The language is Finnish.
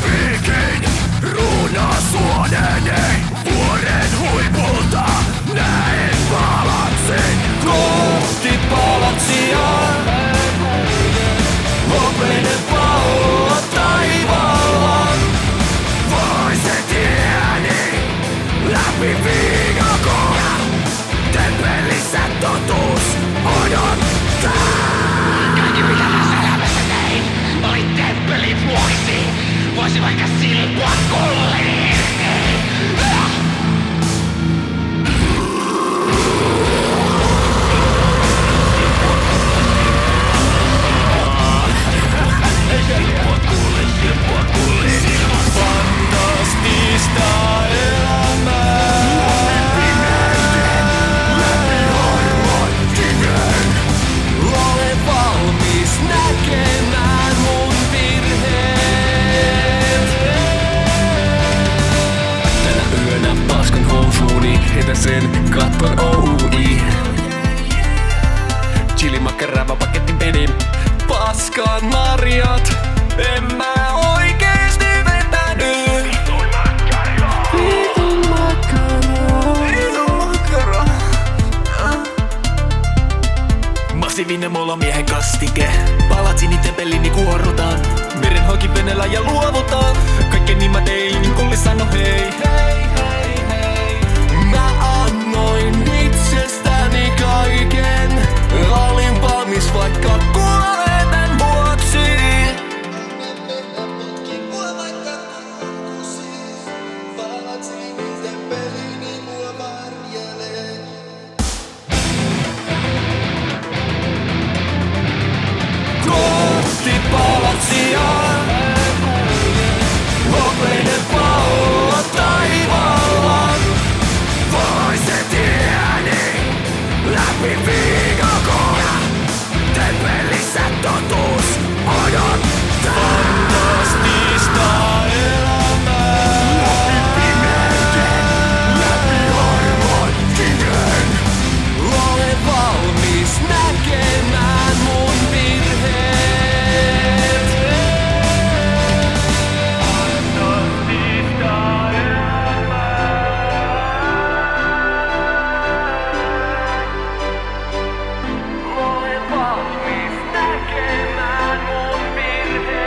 Piikin ruunasuoneni vuoren huipulta näen palatsin kohti palatsia. Hopeinen pallo taivaalla, voi se tieni läpi viikon. Temppelissä totuus odottaa. Kaikki mitä tässä elämässä tein oli temppelin vuoksi. Voisi vaikka silpua kulleni irti. Fantastista elämää. Läpi harmaan kiven. Olen valmis näkemään mun virheet. Tänä yönä paskan housuuni, heitä sen katton OUI. Chilimakkarava paketin peni. Paskan marjat, en mä oikeesti vetänyt. Vitun makkara. Massiivinen molomiehen kastike. Palatsini temppelini kuorrutan. Merenhoki venellä ja luovutan. Kaikki niin mä tein, niin kulli sano hei. Mä annoin itsestäni kaiken. Olin valmis vaikka kuolen tän vuoksi. Kohti palatsia. Hopeinen pallo taivaalla. Voi se tieni läpi viikon. Temppelissä totuus odottaa. Fantastista elämää. Läpi pimeyden, läpi harmaan kiven. Olen valmis näkemään mun virheet. Fantastista elämää. Olen valmis näkemään mun virheet.